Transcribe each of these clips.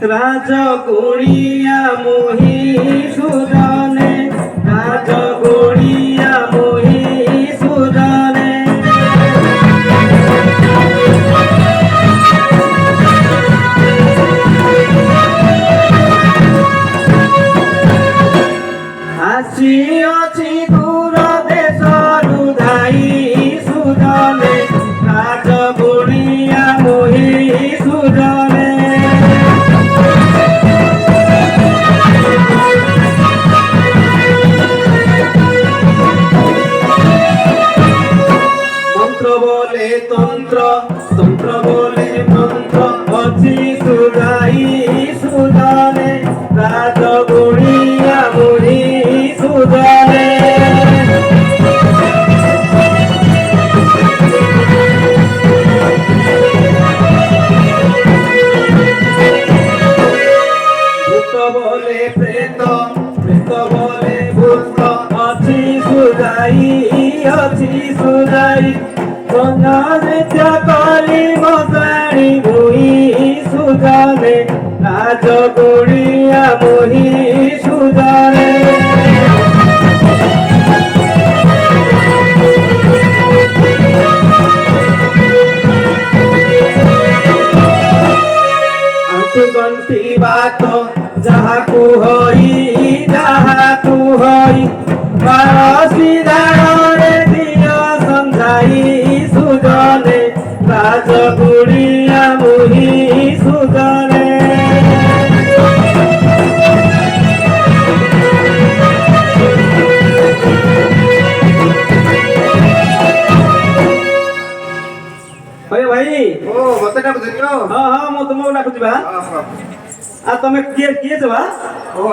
রাজগুড়িয়া মোহি সুজনে, রাজগুড়িয়া মোহি সুজনে। আসিଅଛି ଦୂର ଦେଶରୁ ଧାଇ ସୁଜନେ, ରାଜଗୁড়ିয়া ମୋହି ସୁଜନେ। মন্ত্র বলে তন্ত্র, তন্ত্র বলে মন্ত্র, অছি সুগাই সুজনে, রাজগুড়িয়া মোহি সুজনে। ভূত বলে প্রেত, প্রেত বলে ভূত, অছি সুগাই, অছি সুগাই। গঙ্গারে চাকলি মশারি ভুই সুজনে, রাজগুড়িয়া মোহি সুজনে। আঁঠুগণ্ঠি বাত যাহাকু হই, যাহাকু হই, বারশি দাঁড়ে দিয় সন্ধাই সুজনে, রাজগুড়িয়া মোহি সুজনে। ଭାଇ ମତେ ଡାକୁଛନ୍ତି? ହଁ ହଁ ମୁଁ ତୁମକୁ ଡାକୁଛି ବା। ଆଉ ତମେ କିଏ କିଏ ବା?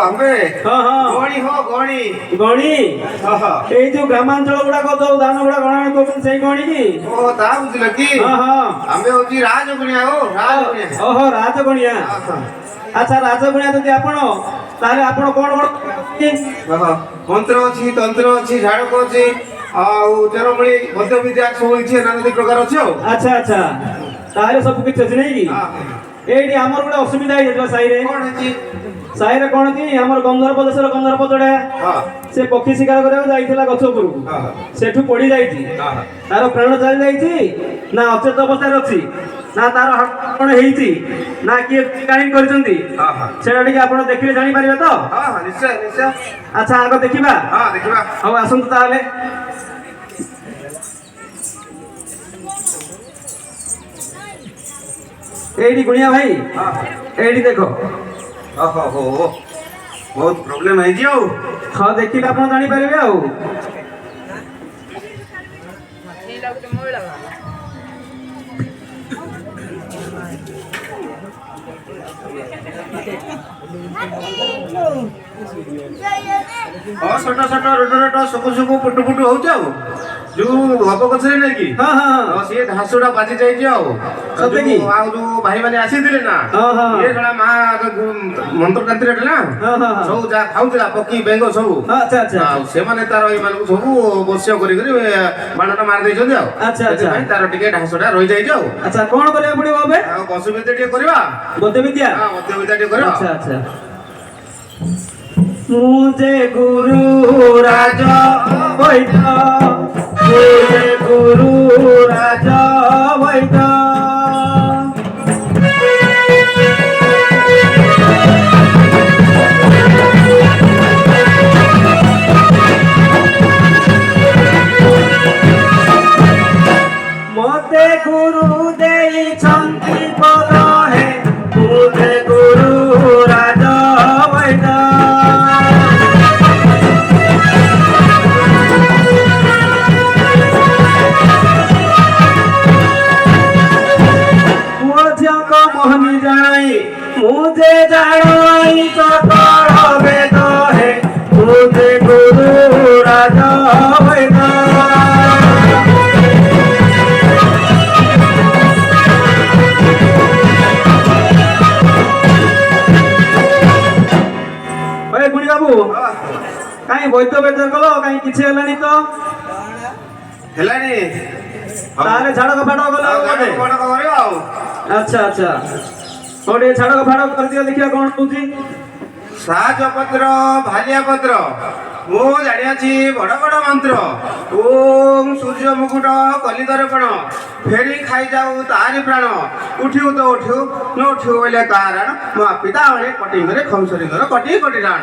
ଆମେ ହଁ ହଁ ଗଣି ଗଣି ଗଣି। ଏଇ ଯୋଉ ଗ୍ରାମାଞ୍ଚଳ ଗୁଡାକ ଯୋଉ ଧାନ ଗୁଡା ଗଣାଣି କରୁଛନ୍ତି ସେଇ ଗଣି କି? ତା ବୁଝିଲ କି? ହଁ ହଁ ଆମେ ହଉଛି ରାଜଗୁଣିଆ। ଓହୋ ରାଜଗୁଣିଆ। ଆଚ୍ଛା ରାଜଗୁଣିଆ ଯଦି ଆପଣ, ତାହେଲେ ଆପଣ କଣ କଣ? ମନ୍ତ୍ର ଅଛି, ତନ୍ତ୍ର ଅଛି, ଝାଡକ ଅଛି, ଆଉ ଚେରମୂଳି, ମଦ୍ୟବିଦ୍ୟା ସବୁ କିଛି ନାନାଦି ପ୍ରକାର ଅଛି ଆଉ। ଆଚ୍ଛା ଆଚ୍ଛା, ତାହେଲେ ସବୁ କିଛି ଅଛି ନାଇଁ କି? ଏଇଠି ଆମର ଗୋଟେ ଅସୁବିଧା ହେଇଯାଇଥିଲା ସାହିରେ। କଣ ହେଇଛି? ସାହିରେ କଣ କି, ଆମର ଗନ୍ଧର୍ପ ଦେଶର ଗନ୍ଧର୍ପ ଚଢା ସେ ପକ୍ଷୀ ଶିକାର କରିବାକୁ ଯାଇଥିଲା ଗଛ ଉପରକୁ, ସେଠୁ ପଡି ଯାଇଛି, ତାର ପ୍ରାଣ ଚାଲି ଯାଇଛି, ନା ଅଚେତ ଅବସ୍ଥାରେ ଅଛି, ନା ତାର କଣ ହେଇଛି, ନା କିଏ କାହିଁକି କରିଛନ୍ତି, ସେଟା ଟିକେ ଆପଣ ଦେଖିଲେ ଜାଣିପାରିବେ ତ? ନିଶ୍ଚୟ ନିଶ୍ଚୟ। ଆଚ୍ଛା ଆଗ ଦେଖିବା। ଦେଖିବା। ହଉ ଆସନ୍ତୁ ତାହେଲେ। এইটি গুণিয়া ভাই, এইটি দেখো। ବହୁତ ପ୍ରୋବ୍ଲେମ ହେଇଛି ଆଉ। ହଁ ଦେଖିଲେ ଆପଣ ଜାଣିପାରିବେ ଆଉ। ଛୋଟ ଛୋଟ ରୋଟ ରୋଟ ସୁକୁ ସୁକୁ ପୁଟୁ ପୁଟୁ ହଉଛି ଆଉ। ଯୋଉ ହବ ଗଛରେ ନାଇଁ କି, ସିଏ ଘାସଟା ବାଜି ଯାଇଛି ଆଉ। ଆଉ ଯୋଉ ଭାଇ ମାନେ ଆସିଥିଲେ ନା, ଇଏ ଜଣେ ମା ମନ୍ତ୍ର କାନ୍ତିରେ ନା, ସବୁ ଯାହା ଖାଉଥିଲା ପକ୍ଷୀ ବେଙ୍ଗ ସବୁ, ସେମାନେ ତାର ଏମାନଙ୍କୁ ସବୁ ବସ୍ୟ କରିକରି ବାଣଟା ମାରି ଦେଇଛନ୍ତି ଆଉ। ସେଥିପାଇଁ ତାର ଟିକେ ଢାସଟା ରହିଯାଇଛି ଆଉ। ଆଚ୍ଛା କଣ କରିବାକୁ ପଡିବ ଏବେ? ଆଉ ବସୁବିଦ୍ୟା ଟିକେ କରିବା। ମଦ୍ୟବିଦ୍ୟା? ମଦ୍ୟବିଦ୍ୟା ଟିକେ କରିବା। ଆଚ୍ଛା ଆଚ୍ଛା। ମୁଁ ଯେ ଗୁରୁ ରାଜ ବୈଦ, ମୁଁ ଯେ ଗୁରୁ ରାଜ ବୈଦ, ମତେ ଗୁରୁ ଦେଇଛନ୍ତି ପଦ ହେ, ମୁଁ ଯେ ଗୁରୁ ରାଜ ବୈଦ। মোহনী জানাই মুঝে জানাই সকল বেদ হে, মুঝে গুরু রাজা বেদ। গুণী বাবু কাই বৈদ্য বেদ কল, কাই কিছু হেলানি তো? হেলানি তাহলে ঝাড়ক ফাড়ক গলা। আচ্ছা আচ্ছা ଗୋଟେ ଛାଡକ ଫାଡକ କରିଦିଅ ଦେଖିବା କଣ କହୁଛି। ସାଜ ପତ୍ର ଭାଲିଆ ପତ୍ର ମୁଁ ଜାଣିଅଛି ବଡ଼ ବଡ଼ ମନ୍ତ୍ର। ଓମ୍ ସୂର୍ଯ୍ୟ ମୁକୁଟ କଲି ଦର୍ପଣ ଫେରି ଖାଇଯାଉ ତାରି ପ୍ରାଣ। ଉଠିବୁ ତ ଉଠିବୁ ନ ଉଠିବୁ ବୋଇଲେ କାରଣ ମୋ ପିତା ଭଳି କଟିଙ୍ଗରେ ଖମସରିଙ୍ଗର କଟି କଟି ରାଣ।